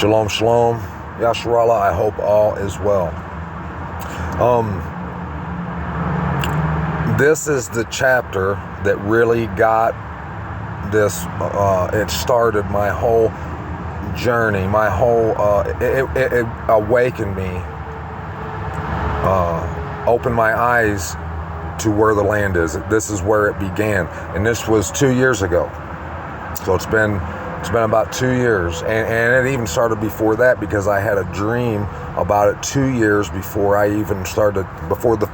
Shalom, shalom. Yasharallah, I hope all is well. This is the chapter that really got this, it started my whole journey, my whole, it awakened me, opened my eyes to where the land is. This is where it began. And this was 2 years ago. So it's been about 2 years, and it even started before that because I had a dream about it 2 years before I even started,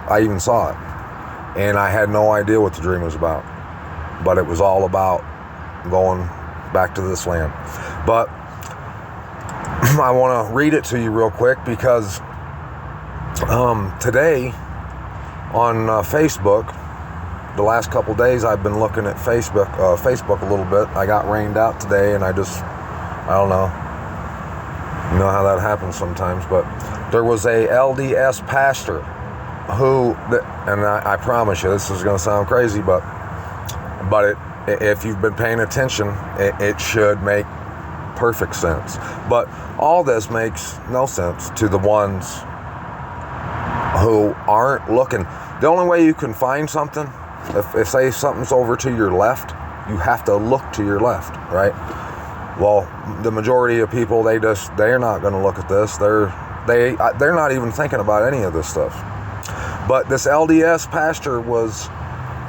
I even saw it. And I had no idea what the dream was about, but it was all about going back to this land. But I want to read it to you real quick because today on Facebook, the last couple days I've been looking at Facebook a little bit. I got rained out today, and I don't know. You know how that happens sometimes. But there was a LDS pastor who, and I promise you, this is going to sound crazy, but if you've been paying attention, it should make perfect sense. But all this makes no sense to the ones who aren't looking. The only way you can find something, if say something's over to your left, you have to look to your left, right? Well, the majority of people, they're not going to look at this. They're not even thinking about any of this stuff. But this LDS pastor was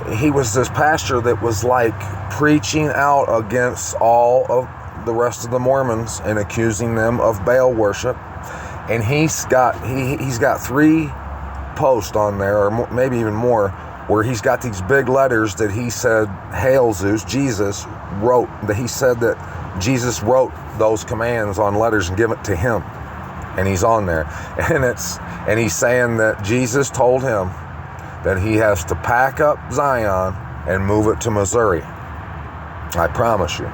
this pastor that was like preaching out against all of the rest of the Mormons and accusing them of Baal worship. And he's got 3 posts on there, or maybe even more, where he's got these big letters that he said, "Hail Zeus," Jesus wrote, that he said that Jesus wrote those commands on letters and give it to him. And he's on there. And he's saying that Jesus told him that he has to pack up Zion and move it to Missouri. I promise you.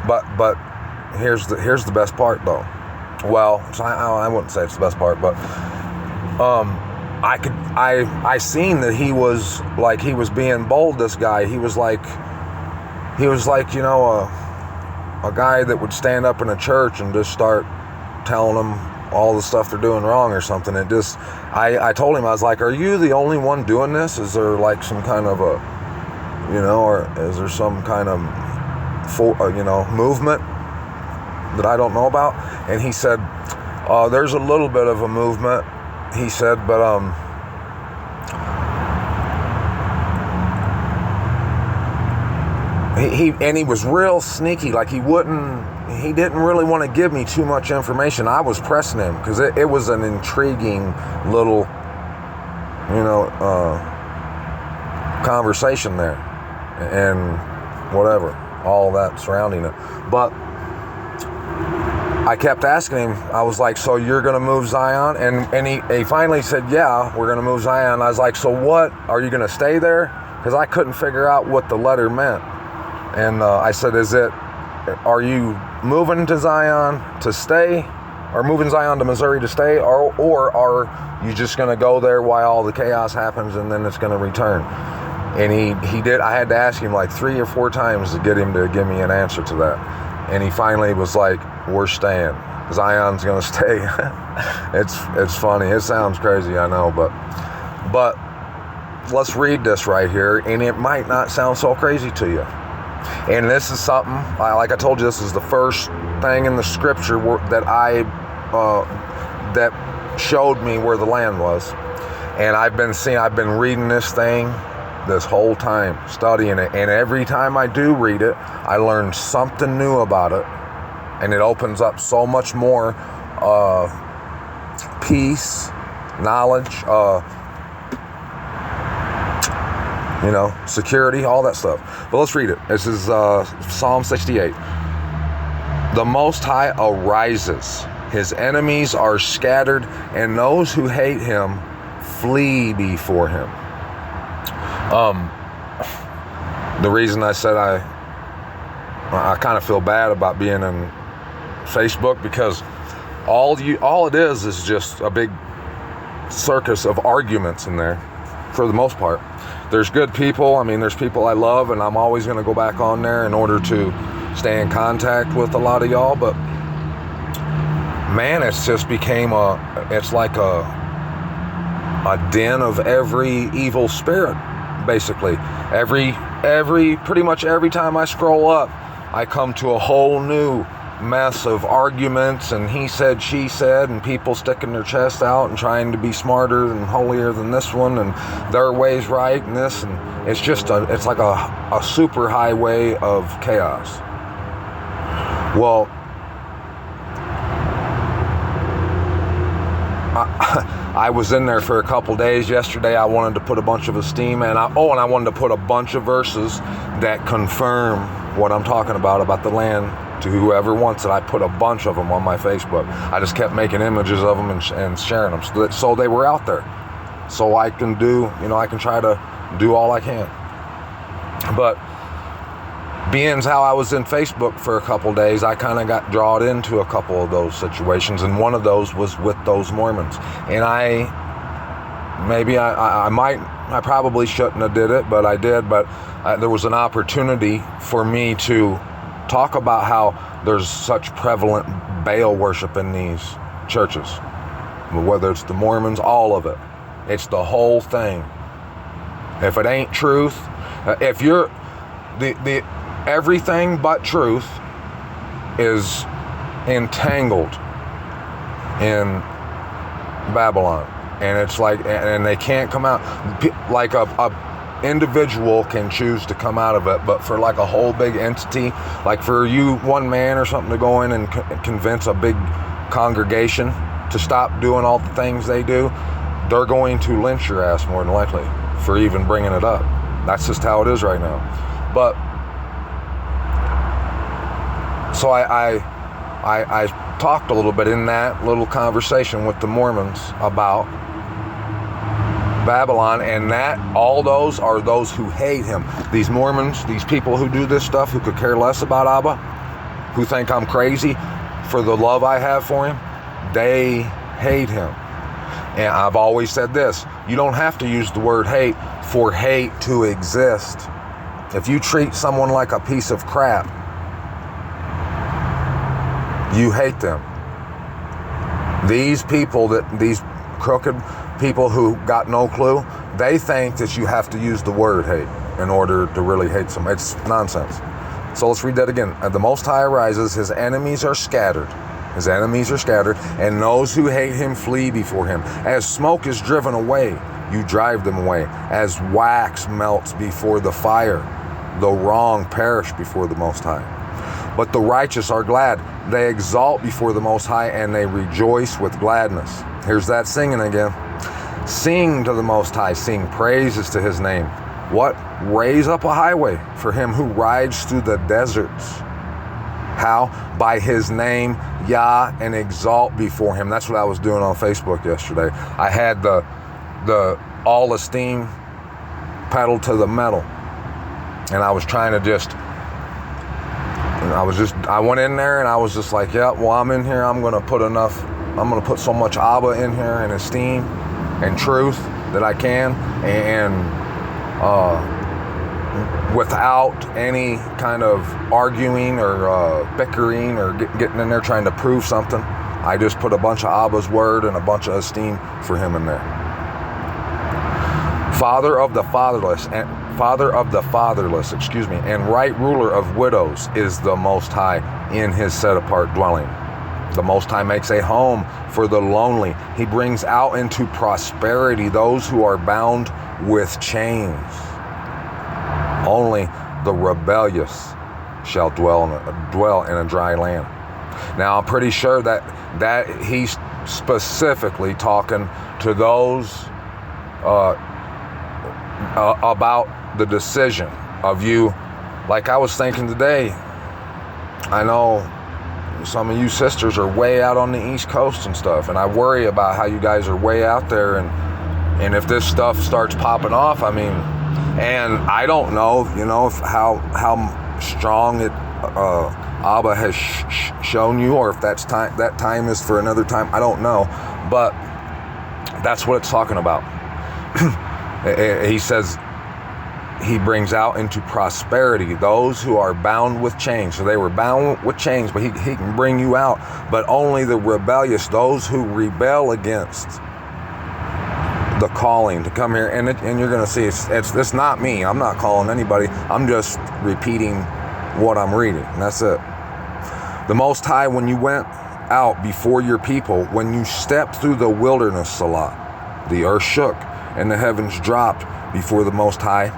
But here's the best part though. Well, I wouldn't say it's the best part, but I seen that he was being bold. This guy, he was like, you know, a guy that would stand up in a church and just start telling them all the stuff they're doing wrong or something. I told him, I was like, "Are you the only one doing this? Is there like some kind of a, you know, or is there some kind of movement that I don't know about?" And he said, "There's a little bit of a movement," he said, "but he was real sneaky, like he didn't really want to give me too much information." I was pressing him because it was an intriguing little, conversation there, and whatever, all that surrounding it. But I kept asking him, I was like, "So you're going to move Zion?" And he finally said, "Yeah, we're going to move Zion." I was like, "So what, are you going to stay there?" Because I couldn't figure out what the letter meant. And I said, "Are you moving to Zion to stay, or moving Zion to Missouri to stay, or are you just going to go there while all the chaos happens and then it's going to return?" And he did. I had to ask him like 3 or 4 times to get him to give me an answer to that. And he finally was like, "We're staying. Zion's going to stay." It's funny. It sounds crazy, I know, but let's read this right here, and it might not sound so crazy to you. And this is something, like I told you, this is the first thing in the scripture that that showed me where the land was. And I've been reading this thing this whole time, studying it. And every time I do read it, I learn something new about it. And it opens up so much more peace, knowledge, security, all that stuff. But let's read it. This is Psalm 68. "The Most High arises. His enemies are scattered, and those who hate him flee before him." The reason I said I kind of feel bad about being in Facebook, because all it is just a big circus of arguments in there, for the most part. There's good people. I mean, there's people I love, and I'm always going to go back on there in order to stay in contact with a lot of y'all, but man, it's just became it's like a den of every evil spirit, basically. Pretty much every time I scroll up, I come to a whole new mess of arguments and he said, she said, and people sticking their chests out and trying to be smarter and holier than this one, and their way's right and this, and it's just it's like a super highway of chaos. Well, I was in there for a couple days. Yesterday I wanted to put a bunch of esteem, and I wanted to put a bunch of verses that confirm what I'm talking about the land to whoever wants it. I put a bunch of them on my Facebook. I just kept making images of them and sharing them so they were out there. So I can I can try to do all I can. But being how I was in Facebook for a couple days, I kind of got drawn into a couple of those situations, and one of those was with those Mormons. And I probably shouldn't have did it, but I did. But there was an opportunity for me to talk about how there's such prevalent Baal worship in these churches, whether it's the Mormons, all of it. It's the whole thing. If it ain't truth, if you're the everything but truth is entangled in Babylon, and it's like, and they can't come out. Like a individual can choose to come out of it, but for like a whole big entity, like for you, one man or something, to go in and convince a big congregation to stop doing all the things they do, they're going to lynch your ass more than likely for even bringing it up. That's just how it is right now. But so I talked a little bit in that little conversation with the Mormons about Babylon, and that all those are those who hate him. These Mormons, these people who do this stuff, who could care less about Abba, who think I'm crazy for the love I have for him, they hate him. And I've always said this: you don't have to use the word hate for hate to exist. If you treat someone like a piece of crap, you hate them. These people, these crooked people who got no clue, they think that you have to use the word hate in order to really hate someone. It's nonsense. So let's read that again. The Most High arises, his enemies are scattered. His enemies are scattered, and those who hate him flee before him. As smoke is driven away, you drive them away. As wax melts before the fire, the wrong perish before the Most High. But the righteous are glad. They exalt before the Most High, and they rejoice with gladness. Here's that singing again. Sing to the Most High, sing praises to his name. What? Raise up a highway for him who rides through the deserts. How? By his name, Yah, and exalt before him. That's what I was doing on Facebook yesterday. I had the all esteem pedal to the metal, and I was trying to I went in there and I was just like, yeah, well, I'm in here. I'm going to put so much Abba in here and esteem and truth that I can, and without any kind of arguing or bickering or getting in there trying to prove something. I just put a bunch of Abba's word and a bunch of esteem for him in there. Father of the fatherless, and right ruler of widows is the Most High in his set-apart dwelling. The Most High makes a home for the lonely. He brings out into prosperity those who are bound with chains. Only the rebellious shall dwell in a dry land. Now, I'm pretty sure that he's specifically talking to those about the decision of you. Like I was thinking today, I know some of you sisters are way out on the East Coast and stuff, and I worry about how you guys are way out there, and if this stuff starts popping off, I mean, and I don't know, how strong it Abba has shown you, or if that time is for another time. I don't know, but that's what it's talking about. He says, he brings out into prosperity those who are bound with chains. So they were bound with chains, but he can bring you out. But only the rebellious, those who rebel against the calling to come here. And you're going to see it's not me. I'm not calling anybody. I'm just repeating what I'm reading. And that's it. The Most High, when you went out before your people, when you stepped through the wilderness, Salah, the earth shook and the heavens dropped before the Most High.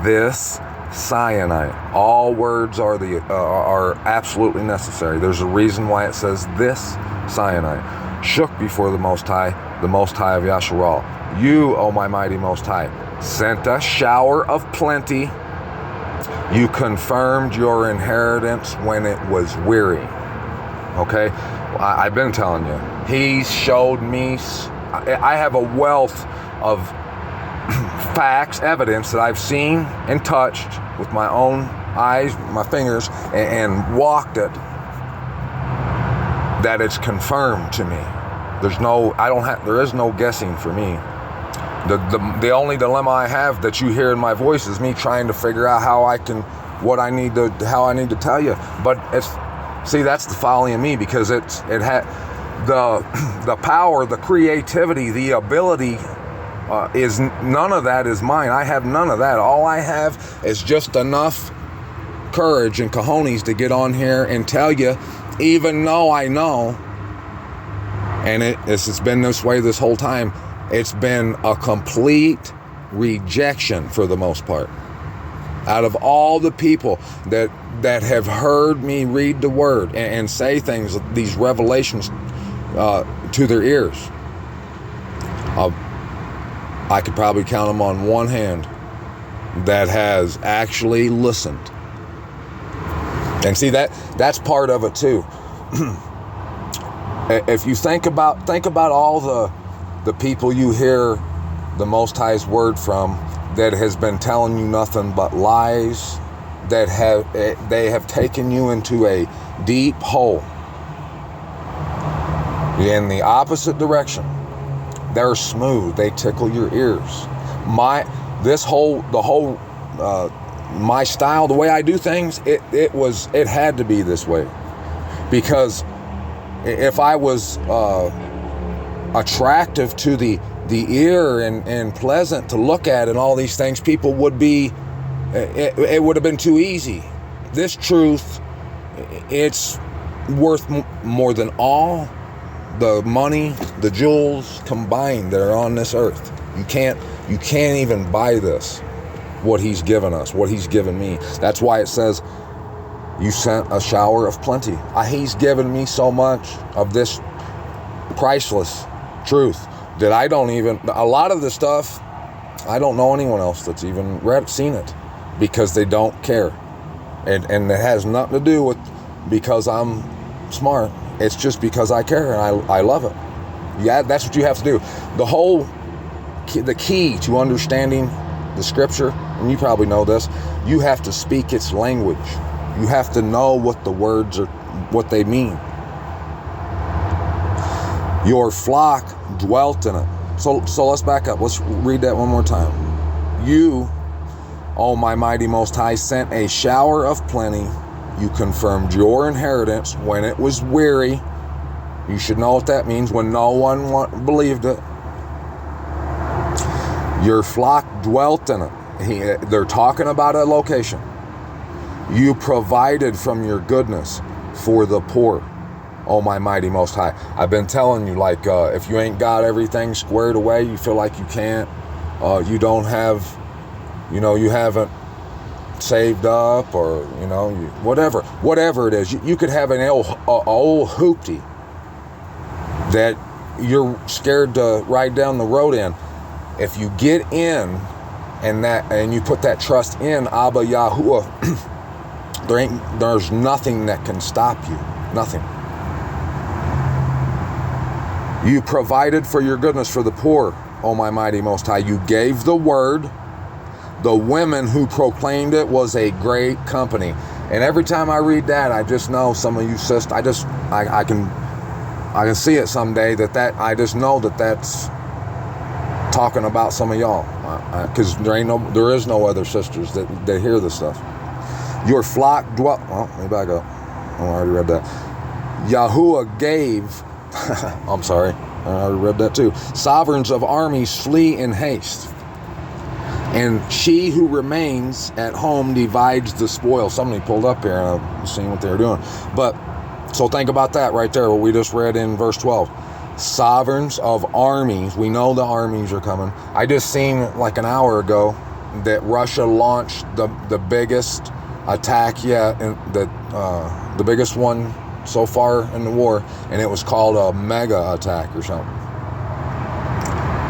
This Sinai. All words are absolutely necessary. There's a reason why it says this Sinai. Shook before the Most High of Yasharal. You, O my mighty Most High, sent a shower of plenty. You confirmed your inheritance when it was weary. Okay? I've been telling you. He showed me. I have a wealth of facts, evidence that I've seen and touched with my own eyes, my fingers, and walked it, that it's confirmed to me. There is no guessing for me. The only dilemma I have that you hear in my voice is me trying to figure out how I need to tell you. But that's the folly in me, because it had the power, the creativity, the ability. Is none of that is mine. I have none of that. All I have is just enough courage and cojones to get on here and tell you, even though I know, and it's been this way this whole time, it's been a complete rejection for the most part. Out of all the people that have heard me read the word and say things, these revelations to their ears, I could probably count them on one hand that has actually listened. And see, that's part of it too. If you think about all the people you hear the Most High's word from that has been telling you nothing but lies, they have taken you into a deep hole in the opposite direction. They're smooth. They tickle your ears. My style, the way I do things, it had to be this way, because if I was attractive to the ear and pleasant to look at and all these things, people would be. It would have been too easy. This truth, it's worth more than all the money, the jewels combined that are on this earth. You can't even buy this, what he's given us, what he's given me. That's why it says, you sent a shower of plenty. He's given me so much of this priceless truth that a lot of the stuff, I don't know anyone else that's even seen it, because they don't care. And it has nothing to do with because I'm smart. It's just because I care and I love it. Yeah, that's what you have to do. The key to understanding the scripture, and you probably know this, you have to speak its language. You have to know what the words are, what they mean. Your flock dwelt in it. So let's back up. Let's read that one more time. You, O my mighty Most High, sent a shower of plenty. You confirmed your inheritance when it was weary. You should know what that means, when no one believed it. Your flock dwelt in it. They're talking about a location. You provided from your goodness for the poor, oh my mighty Most High. I've been telling you, if you ain't got everything squared away, you feel like you can't, you don't have, you haven't saved up, or whatever it is. You could have an old hoopty that you're scared to ride down the road in. If you get in and you put that trust in Abba Yahuwah, there's nothing that can stop you. Nothing. You provided for your goodness for the poor, O my mighty Most High. You gave the word. The women who proclaimed it was a great company. And every time I read that, I just know some of you sisters, I can see it someday, that I just know that's talking about some of y'all, because there is no other sisters that hear this stuff. Your flock dwell. Well, let me back up. Oh, I already read that. Yahuwah gave. I'm sorry, I already read that too. Sovereigns of armies flee in haste, and she who remains at home divides the spoil. Somebody pulled up here and I've seen what they were doing. But so think about that right there. What we just read in verse 12. Sovereigns of armies. We know the armies are coming. I just seen like an hour ago that Russia launched the biggest attack yet, and the biggest one so far in the war, and it was called a mega attack or something.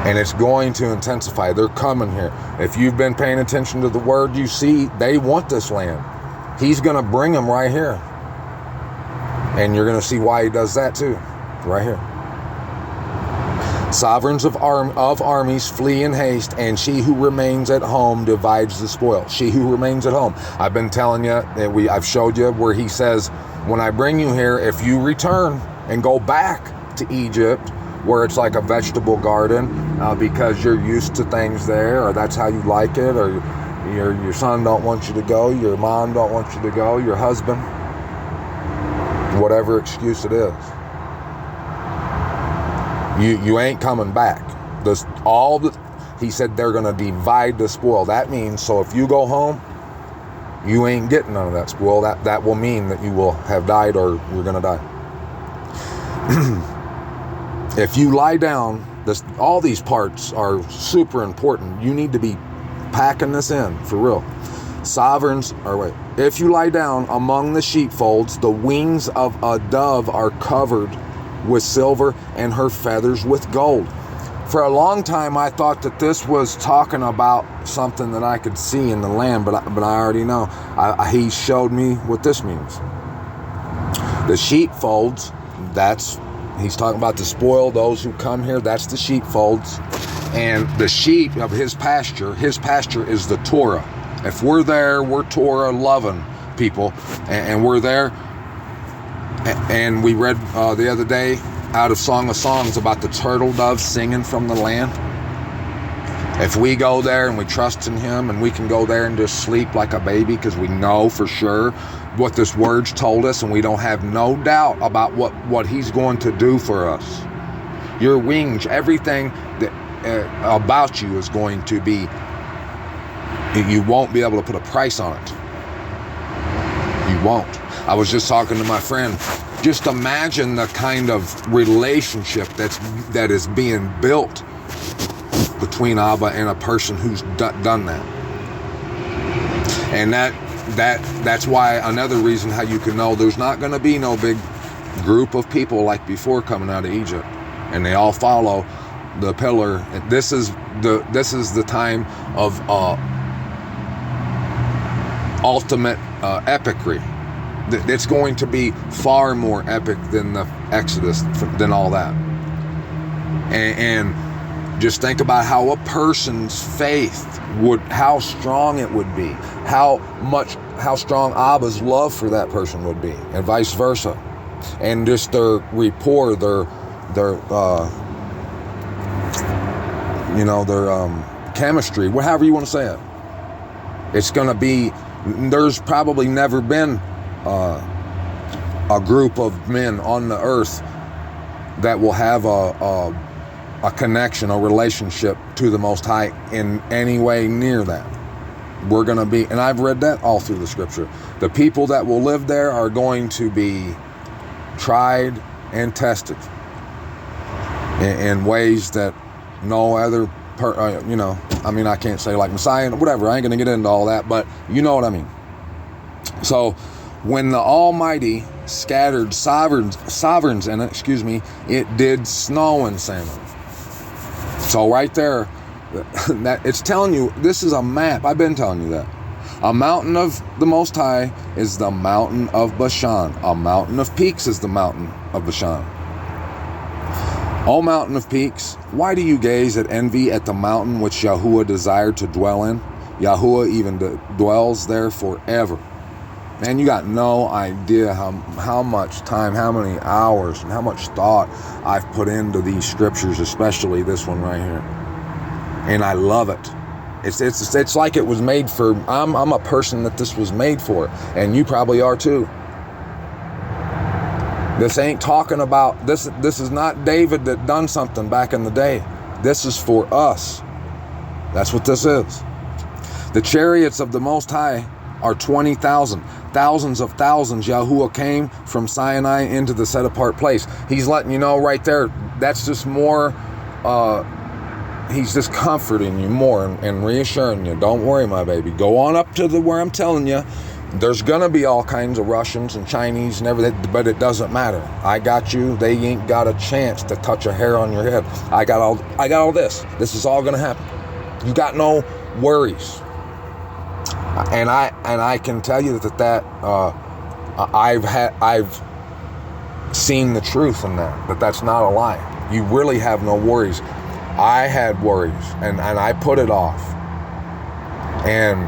And it's going to intensify. They're coming here. If you've been paying attention to the word, you see they want this land. He's going to bring them right here. And you're going to see why he does that too. Right here. Sovereigns of armies flee in haste, and she who remains at home divides the spoil. She who remains at home. I've been telling you, I've showed you where he says, when I bring you here, if you return and go back to Egypt, where it's like a vegetable garden, because you're used to things there, or that's how you like it, or your son don't want you to go, your mom don't want you to go, your husband, whatever excuse it is. You ain't coming back. He said they're going to divide the spoil. That means, so if you go home, you ain't getting none of that spoil. That will mean that you will have died, or you're going to die. If you lie down, all these parts are super important. You need to be packing this in for real. If you lie down among the sheepfolds, the wings of a dove are covered with silver, and her feathers with gold. For a long time, I thought that this was talking about something that I could see in the land, but I already know. He showed me what this means. The sheepfolds, he's talking about the spoil, those who come here, that's the sheepfolds. And the sheep of his pasture is the Torah. If we're there, we're Torah loving people, and we're there. And we read the other day out of Song of Songs about the turtle dove singing from the land. If we go there and we trust in him, and we can go there and just sleep like a baby, because we know for sure what this word's told us, and we don't have no doubt about what he's going to do for us. Your wings, everything that about you is going to be, you won't be able to put a price on it. You won't. I was just talking to my friend. Just imagine the kind of relationship that is being built between Abba and a person who's done that. And that's why, another reason how you can know there's not going to be no big group of people like before coming out of Egypt, and they all follow the pillar. This is the time of ultimate epicry. It's going to be far more epic than the Exodus, than all that. And just think about how a person's faith how strong it would be, how strong Abba's love for that person would be, and vice versa. And just their rapport, their chemistry, however you want to say it. It's going to be, there's probably never been a group of men on the earth that will have a connection, a relationship to the Most High in any way near that. We're going to be, and I've read that all through the scripture, the people that will live there are going to be tried and tested in ways that no other I can't say like Messiah, whatever, I ain't going to get into all that, but you know what I mean. So when the Almighty scattered sovereigns in it, it did snow in Salem. So right there, that it's telling you, this is a map. I've been telling you that. A mountain of the Most High is the mountain of Bashan. A mountain of peaks is the mountain of Bashan. O mountain of peaks, why do you gaze at envy at the mountain which Yahuwah desired to dwell in? Yahuwah even dwells there forever. Man, you got no idea how much time, how many hours, and how much thought I've put into these scriptures, especially this one right here. And I love it. It's like it was made for, I'm a person that this was made for, and you probably are too. This ain't talking about, this is not David that done something back in the day. This is for us. That's what this is. The chariots of the Most High are 20,000. Thousands of thousands Yahuwah came from Sinai into the set apart place. He's letting you know right there, that's just more, he's just comforting you more and reassuring you. Don't worry, my baby. Go on up to where I'm telling you. There's gonna be all kinds of Russians and Chinese and everything, but it doesn't matter. I got you. They ain't got a chance to touch a hair on your head. I got all this. This is all gonna happen. You got no worries. And I can tell you that I've seen the truth in that that's not a lie. You really have no worries. I had worries, and I put it off. And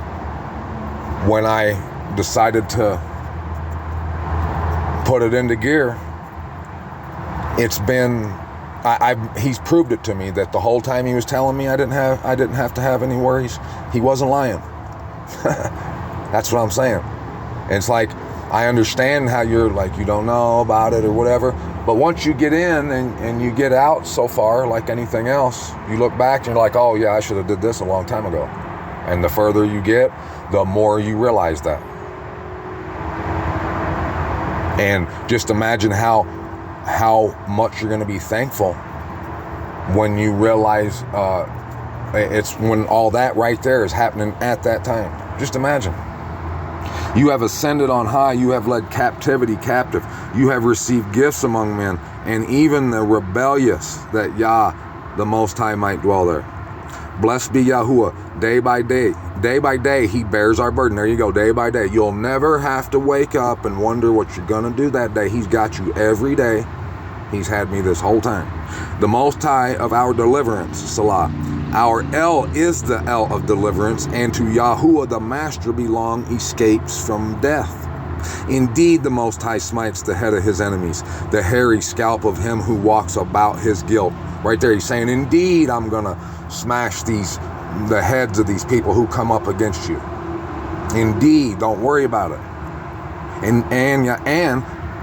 when I decided to put it into gear, it's been, he's proved it to me that the whole time he was telling me I didn't have to have any worries, he wasn't lying. That's what I'm saying. And it's like, I understand how you're like, you don't know about it or whatever, but once you get in and you get out so far, like anything else, you look back and you're like, oh yeah, I should have did this a long time ago. And the further you get, the more you realize that. And just imagine how much you're going to be thankful when you realize it's when all that right there is happening at that time. Just imagine. You have ascended on high. You have led captivity captive. You have received gifts among men, and even the rebellious, that Yah, the Most High, might dwell there. Blessed be Yahuwah. Day by day. Day by day, he bears our burden. There you go. Day by day. You'll never have to wake up and wonder what you're going to do that day. He's got you every day. He's had me this whole time. The Most High of our deliverance, Salah. Our El is the El of deliverance, and to Yahuwah the Master belong escapes from death. Indeed, the Most High smites the head of his enemies, the hairy scalp of him who walks about his guilt. Right there, he's saying, indeed, I'm going to smash the heads of these people who come up against you. Indeed, don't worry about it. And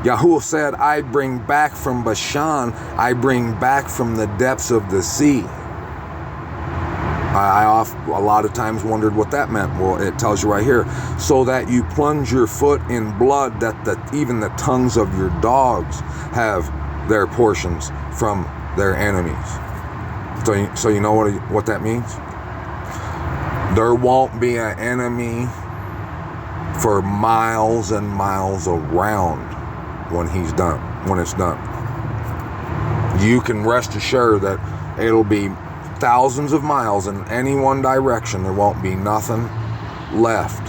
Yahuwah said, I bring back from Bashan, I bring back from the depths of the sea. I a lot of times wondered what that meant. Well, it tells you right here. So that you plunge your foot in blood, that even the tongues of your dogs have their portions from their enemies. So you know what that means? There won't be an enemy for miles and miles around when it's done. You can rest assured that it'll be thousands of miles in any one direction. There won't be nothing left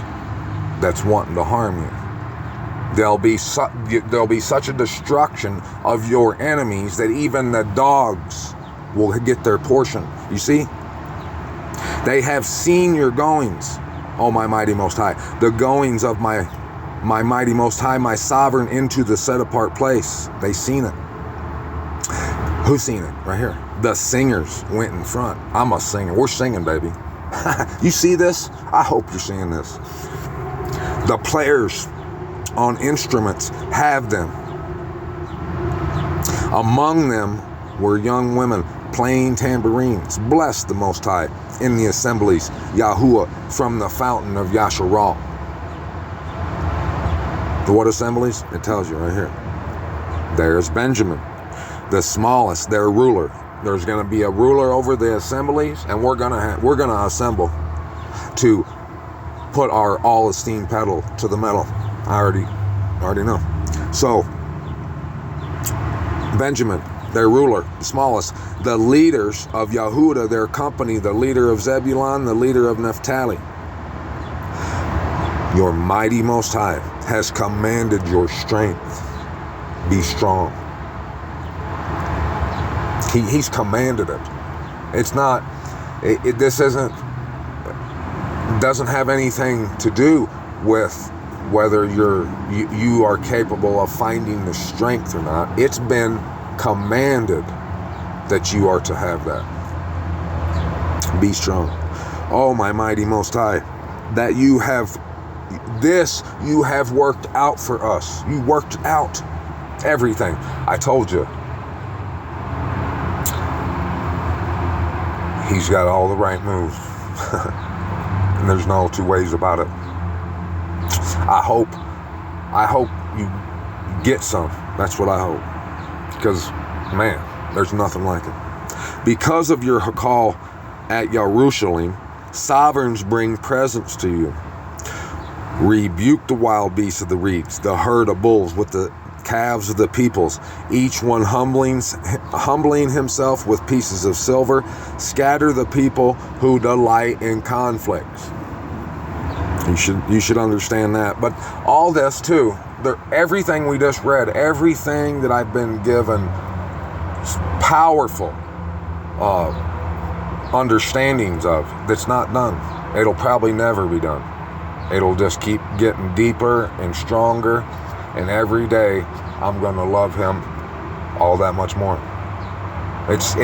that's wanting to harm you. There'll be such a destruction of your enemies that even the dogs will get their portion. You see? They have seen your goings, oh my mighty Most High, the goings of my mighty Most High, my sovereign, into the set apart place. They seen it. Who's seen it? Right here. The singers went in front. I'm a singer. We're singing, baby. You see this? I hope you're seeing this. The players on instruments have them. Among them were young women playing tambourines. Bless the Most High in the assemblies, Yahuwah, from the fountain of Yasharal. What assemblies? It tells you right here. There's Benjamin, the smallest, their ruler. There's going to be a ruler over the assemblies, and we're going to assemble to put our all esteemed pedal to the metal. I already know. So Benjamin, their ruler, the smallest, the leaders of Yehuda, their company, the leader of Zebulun, the leader of Naphtali. Your mighty Most High has commanded your strength. Be strong. He's commanded it. It's not, this doesn't have anything to do with whether you are capable of finding the strength or not. It's been commanded that you are to have that. Be strong. Oh, my mighty Most High, that you have worked out for us. You worked out everything. I told you. He's got all the right moves. And there's no two ways about it. I hope you get some. That's what I hope. Because, man, there's nothing like it. Because of your Hakal at Yerushalayim, sovereigns bring presents to you. Rebuke the wild beasts of the reeds, the herd of bulls with the calves of the peoples, each one humbling himself with pieces of silver. Scatter the people who delight in conflicts. You should understand that. But all this too, everything we just read, everything that I've been given, powerful understandings of, that's not done. It'll probably never be done. It'll just keep getting deeper and stronger, and every day I'm gonna love him all that much more. There's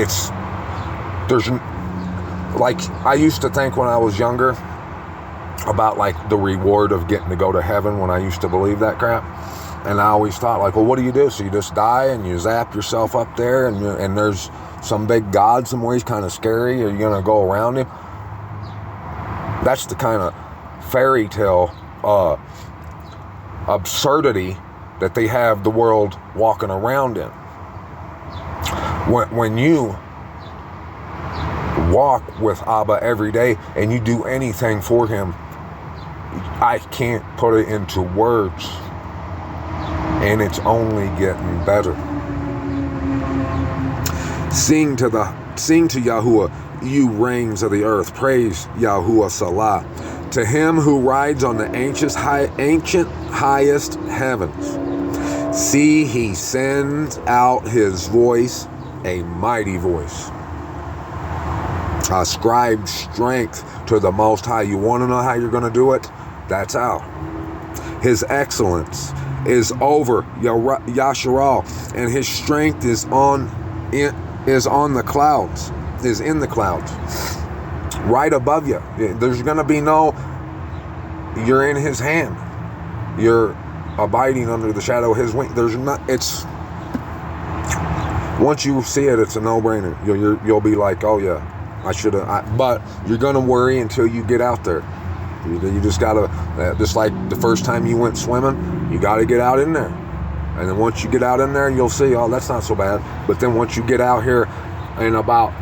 like, I used to think when I was younger about like the reward of getting to go to heaven, when I used to believe that crap. And I always thought like, well, what do you do? So you just die and you zap yourself up there, and there's some big god somewhere, he's kind of scary, are you gonna go around him? That's the kind of fairy tale absurdity that they have the world walking around in. When you walk with Abba every day and you do anything for him, I can't put it into words, and it's only getting better. Sing to Yahuwah, you reigns of the earth. Praise Yahuwah Salah. To him who rides on the ancient highest heavens. See, he sends out his voice, a mighty voice. Ascribe strength to the Most High. You want to know how you're going to do it? That's how. His excellence is over Yasharal, and his strength is on the clouds, is in the clouds, right above you. There's going to be no, you're in his hand. You're abiding under the shadow of his wing. There's not, it's, once you see it, it's a no-brainer. You'll be like, oh yeah, I should have, but you're going to worry until you get out there. You just got to, just like the first time you went swimming, you got to get out in there. And then once you get out in there, you'll see, oh, that's not so bad. But then once you get out here in about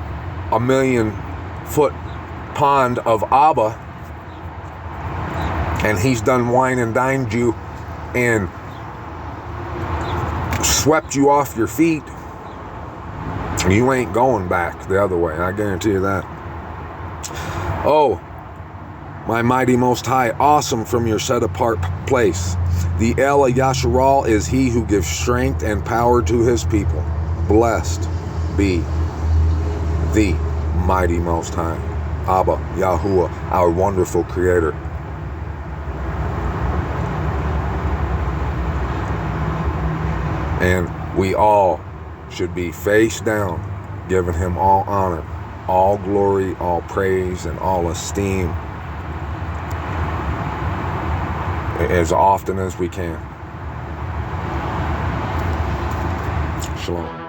1,000,000-foot pond of Abba, and he's done wine and dined you and swept you off your feet, you ain't going back the other way. I guarantee you that. Oh, my mighty Most High, awesome from your set-apart place. The El Yasharal is he who gives strength and power to his people. Blessed be the mighty Most High, Abba, Yahuwah, our wonderful Creator. And we all should be face down, giving him all honor, all glory, all praise, and all esteem, as often as we can. Shalom.